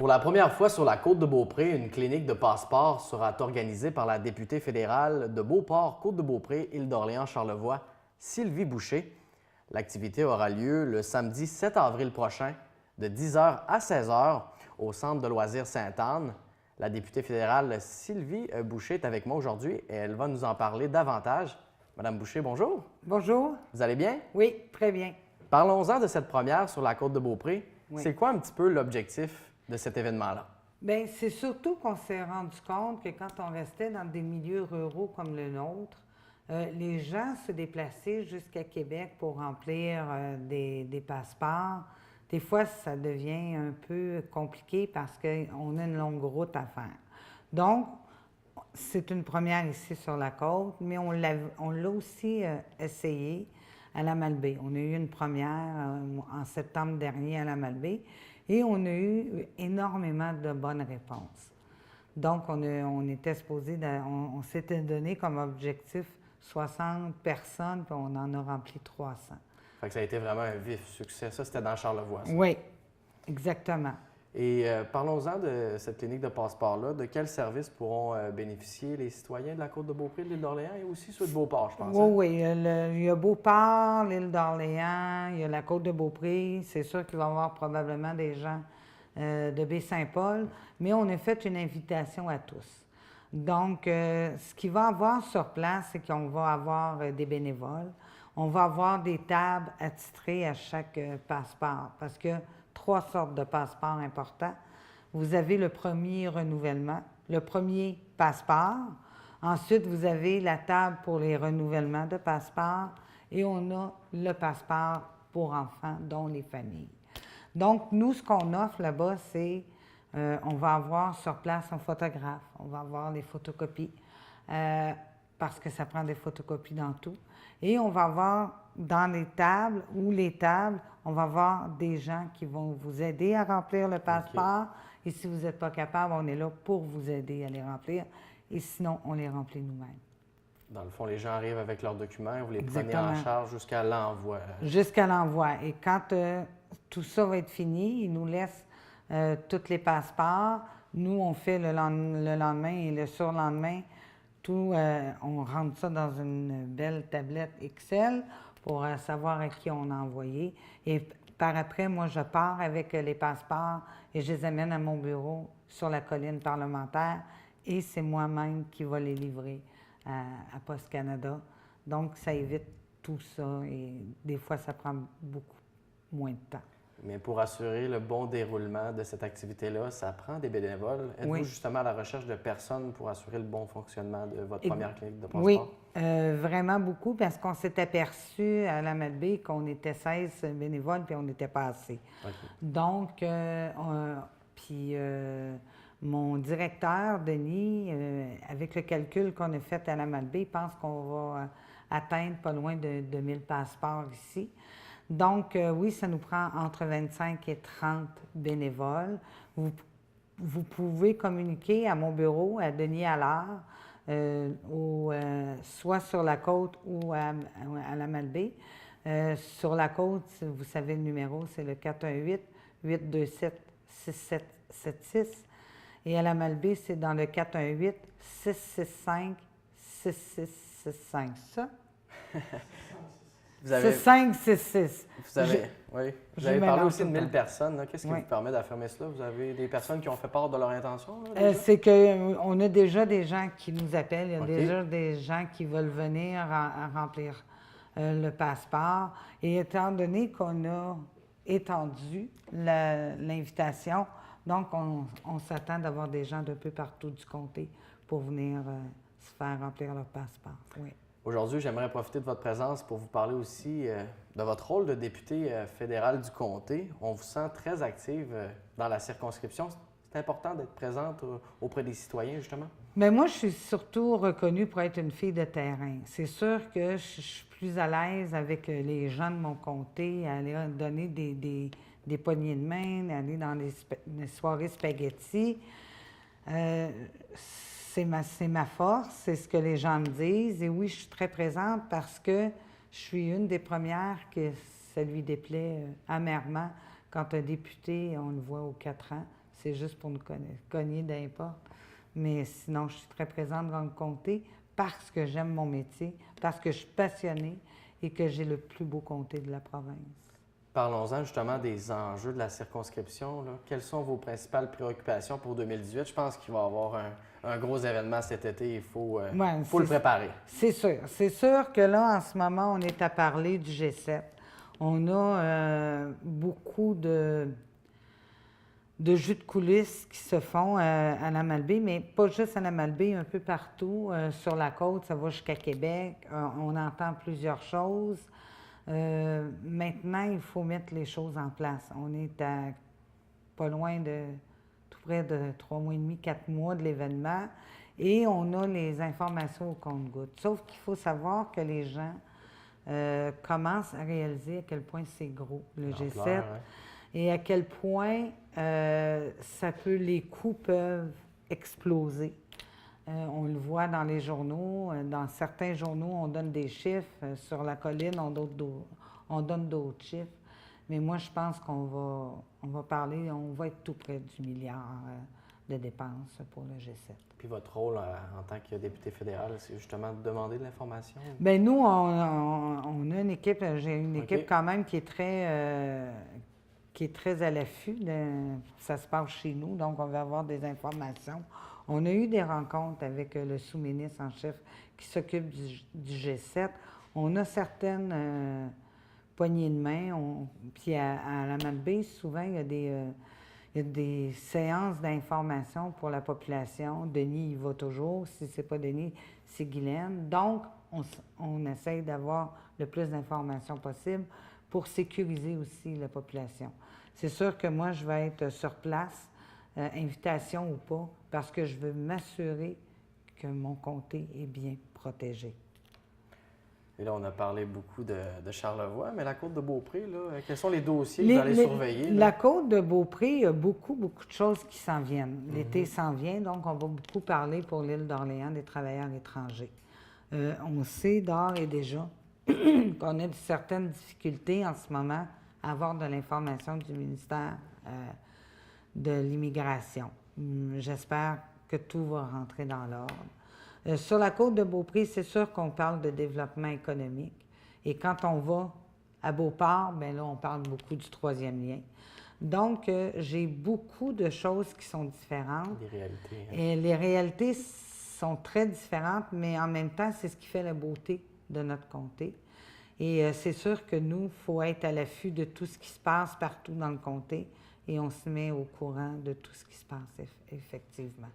Pour la première fois sur la Côte-de-Beaupré, une clinique de passeport sera organisée par la députée fédérale de Beauport, Côte-de-Beaupré, Île-d'Orléans-Charlevoix, Sylvie Boucher. L'activité aura lieu le samedi 7 avril prochain, de 10h à 16h, au Centre de loisirs Sainte-Anne. La députée fédérale Sylvie Boucher est avec moi aujourd'hui et elle va nous en parler davantage. Madame Boucher, bonjour. Bonjour. Vous allez bien? Oui, très bien. Parlons-en de cette première sur la Côte-de-Beaupré. Oui. C'est quoi un petit peu l'objectif de cet événement-là? Bien, c'est surtout qu'on s'est rendu compte que quand on restait dans des milieux ruraux comme le nôtre, les gens se déplaçaient jusqu'à Québec pour remplir des passeports. Des fois, ça devient un peu compliqué parce qu'on a une longue route à faire. Donc, c'est une première ici sur la côte, mais on l'a aussi essayé à la Malbaie. On a eu une première en septembre dernier à la Malbaie et on a eu énormément de bonnes réponses. Donc, on était supposé, on s'était donné comme objectif 60 personnes, puis on en a rempli 300. Fait que ça a été vraiment un vif succès. Ça, c'était dans Charlevoix, ça. Oui, exactement. Et parlons-en de cette clinique de passeport-là. De quels services pourront bénéficier les citoyens de la Côte-de-Beaupré, de l'Île-d'Orléans et aussi ceux de Beauport, je pense? Oui, oui. Il y a Beauport, l'île d'Orléans, il y a la Côte-de-Beaupré. C'est sûr qu'il va y avoir probablement des gens de Baie-Saint-Paul, mais on a fait une invitation à tous. Donc, ce qu'il va y avoir sur place, c'est qu'on va avoir des bénévoles. On va avoir des tables attitrées à chaque passeport, parce que 3 sortes de passeports importants. Vous avez le premier renouvellement, le premier passeport. Ensuite, vous avez la table pour les renouvellements de passeports et on a le passeport pour enfants, dont les familles. Donc, nous, ce qu'on offre là-bas, c'est on va avoir sur place un photographe, on va avoir les photocopies, parce que ça prend des photocopies dans tout. Et on va avoir dans les tables on va avoir des gens qui vont vous aider à remplir le passeport. Okay. Et si vous n'êtes pas capable, on est là pour vous aider à les remplir. Et sinon, on les remplit nous-mêmes. Dans le fond, les gens arrivent avec leurs documents, vous les Exactement. prenez en charge jusqu'à l'envoi. Jusqu'à l'envoi. Et quand tout ça va être fini, ils nous laissent tous les passeports. Nous, on fait le lendemain et le surlendemain. On rentre ça dans une belle tablette Excel pour savoir à qui on a envoyé. Et par après, moi, je pars avec les passeports et je les amène à mon bureau sur la colline parlementaire et c'est moi-même qui va les livrer à Poste Canada. Donc, ça évite tout ça et des fois, ça prend beaucoup moins de temps. Mais pour assurer le bon déroulement de cette activité-là, ça prend des bénévoles. Êtes-vous Oui. justement à la recherche de personnes pour assurer le bon fonctionnement de votre première clinique de passeport? Oui, vraiment beaucoup, parce qu'on s'est aperçu à la Malbaie qu'on était 16 bénévoles puis on n'était pas assez. Okay. Donc, mon directeur, Denis, avec le calcul qu'on a fait à la Malbaie, pense qu'on va atteindre pas loin de 2000 passeports ici. Donc, oui, ça nous prend entre 25 et 30 bénévoles. Vous pouvez communiquer à mon bureau, à Denis Allard, soit sur la côte ou à la Malbaie. Sur la côte, vous savez le numéro, c'est le 418-827-6776. Et à la Malbaie, c'est dans le 418-665-6665. Ça? Vous avez, 6566. Vous avez parlé aussi de 1000 personnes. Qu'est-ce qui vous permet d'affirmer cela? Vous avez des personnes qui ont fait part de leur intention? C'est qu'on a déjà des gens qui nous appellent. Il y a déjà des gens qui veulent venir à remplir le passeport. Et étant donné qu'on a étendu l'invitation, donc on s'attend d'avoir des gens d'un peu partout du comté pour venir se faire remplir leur passeport. Oui. Aujourd'hui, j'aimerais profiter de votre présence pour vous parler aussi de votre rôle de députée fédérale du comté. On vous sent très active dans la circonscription. C'est important d'être présente auprès des citoyens, justement? Bien, moi, je suis surtout reconnue pour être une fille de terrain. C'est sûr que je suis plus à l'aise avec les gens de mon comté, à aller donner des poignées de main, aller dans les soirées spaghetti. C'est ma force, c'est ce que les gens me disent. Et oui, je suis très présente parce que je suis une des premières que ça lui déplaît amèrement quand un député, on le voit aux 4 ans, c'est juste pour nous cogner d'un porte. Mais sinon, je suis très présente dans le comté parce que j'aime mon métier, parce que je suis passionnée et que j'ai le plus beau comté de la province. Parlons-en justement des enjeux de la circonscription, là. Quelles sont vos principales préoccupations pour 2018? Je pense qu'il va y avoir un gros événement cet été, il faut le préparer. C'est sûr. C'est sûr que là, en ce moment, on est à parler du G7. On a beaucoup de jeux de coulisses qui se font à la Malbaie, mais pas juste à la Malbaie, un peu partout. Sur la côte, ça va jusqu'à Québec. On entend plusieurs choses. Maintenant, il faut mettre les choses en place. On est à pas loin de, tout près de 3 mois et demi, 4 mois de l'événement, et on a les informations au compte-gouttes. Sauf qu'il faut savoir que les gens commencent à réaliser à quel point c'est gros, le G7, et à quel point les coûts peuvent exploser. On le voit dans les journaux. Dans certains journaux, on donne des chiffres. Sur la colline, on donne d'autres chiffres. Mais moi, je pense qu'on va parler, on va être tout près du milliard de dépenses pour le G7. Puis votre rôle en tant que député fédéral, c'est justement de demander de l'information? Bien, nous, on a une équipe, j'ai une équipe quand même qui est très à l'affût. Ça se passe chez nous, donc on va avoir des informations. On a eu des rencontres avec le sous-ministre en chef qui s'occupe du G7. On a certaines poignées de main. Puis à la Malbaie, souvent, il y a des séances d'information pour la population. Denis y va toujours. Si ce n'est pas Denis, c'est Guylaine. Donc, on essaye d'avoir le plus d'informations possible pour sécuriser aussi la population. C'est sûr que moi, je vais être sur place, invitation ou pas, parce que je veux m'assurer que mon comté est bien protégé. Et là, on a parlé beaucoup de Charlevoix, mais la Côte de Beaupré, là, quels sont les dossiers que vous allez surveiller? La Côte de Beaupré, il y a beaucoup de choses qui s'en viennent. L'été s'en vient, donc on va beaucoup parler pour l'île d'Orléans des travailleurs étrangers. On sait d'ores et déjà qu'on a certaines difficultés en ce moment à avoir de l'information du ministère de l'Immigration. J'espère que tout va rentrer dans l'ordre. Sur la Côte de Beaupré, c'est sûr qu'on parle de développement économique. Et quand on va à Beauport, bien là, on parle beaucoup du troisième lien. Donc, j'ai beaucoup de choses qui sont différentes. Les réalités. Hein? Et les réalités sont très différentes, mais en même temps, c'est ce qui fait la beauté de notre comté. Et c'est sûr que nous, il faut être à l'affût de tout ce qui se passe partout dans le comté et on se met au courant de tout ce qui se passe effectivement.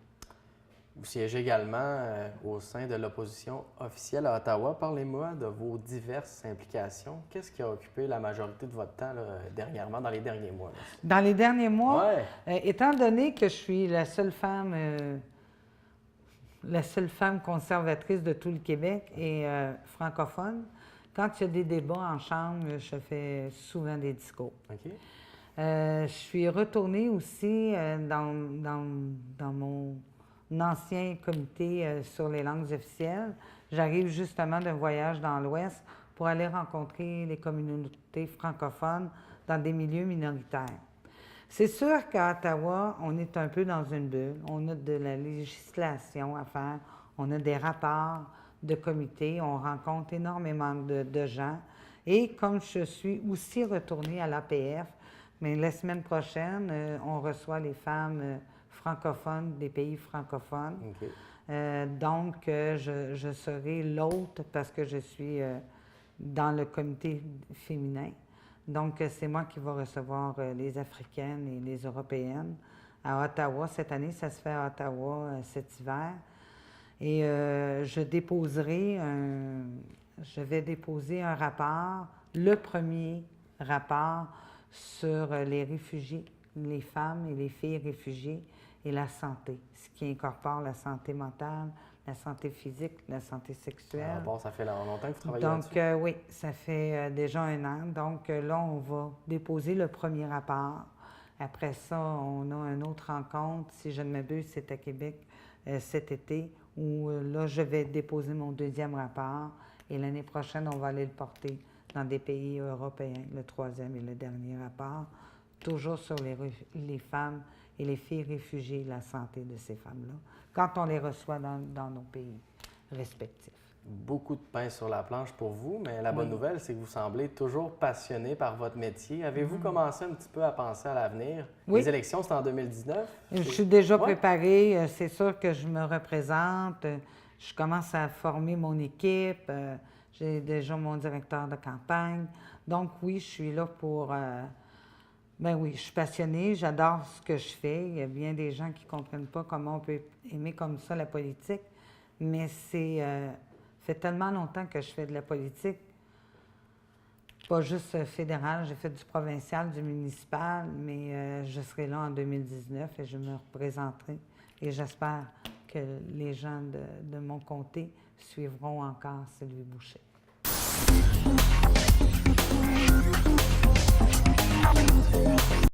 Vous siégez également au sein de l'opposition officielle à Ottawa. Parlez-moi de vos diverses implications. Qu'est-ce qui a occupé la majorité de votre temps là, dernièrement, dans les derniers mois? Là? Dans les derniers mois, étant donné que je suis la seule femme conservatrice de tout le Québec et francophone, quand il y a des débats en chambre, je fais souvent des discours. OK. Je suis retournée aussi dans mon ancien comité sur les langues officielles. J'arrive justement d'un voyage dans l'Ouest pour aller rencontrer les communautés francophones dans des milieux minoritaires. C'est sûr qu'à Ottawa, on est un peu dans une bulle. On a de la législation à faire, on a des rapports de comités, on rencontre énormément de gens. Et comme je suis aussi retournée à l'APF, mais la semaine prochaine, on reçoit les femmes francophones des pays francophones. Okay. Donc, je serai l'hôte parce que je suis dans le comité féminin. Donc, c'est moi qui vais recevoir les Africaines et les Européennes à Ottawa. Cette année, ça se fait à Ottawa cet hiver. Et je vais déposer un rapport, le premier rapport sur les réfugiés, les femmes et les filles réfugiées et la santé, ce qui incorpore la santé mentale, la santé physique, la santé sexuelle. Ah bon, ça fait longtemps que vous travaillez là-dessus? Donc, oui, ça fait déjà 1 an. Donc, là, on va déposer le premier rapport. Après ça, on a une autre rencontre, si je ne m'abuse, c'est à Québec cet été, où là, je vais déposer mon deuxième rapport. Et l'année prochaine, on va aller le porter dans des pays européens, le troisième et le dernier rapport, toujours sur les femmes et les filles réfugiées, la santé de ces femmes-là, quand on les reçoit dans nos pays respectifs. Beaucoup de pain sur la planche pour vous, mais la bonne Oui. nouvelle, c'est que vous semblez toujours passionné par votre métier. Avez-vous commencé un petit peu à penser à l'avenir? Oui. Les élections, c'est en 2019? Je suis déjà Ouais. préparée. C'est sûr que je me représente. Je commence à former mon équipe. J'ai déjà mon directeur de campagne. Donc oui, je suis là pour... ben oui, je suis passionnée. J'adore ce que je fais. Il y a bien des gens qui ne comprennent pas comment on peut aimer comme ça la politique. Mais fait tellement longtemps que je fais de la politique, pas juste fédéral, j'ai fait du provincial, du municipal, mais je serai là en 2019 et je me représenterai. Et j'espère que les gens de mon comté suivront encore Sylvie Boucher.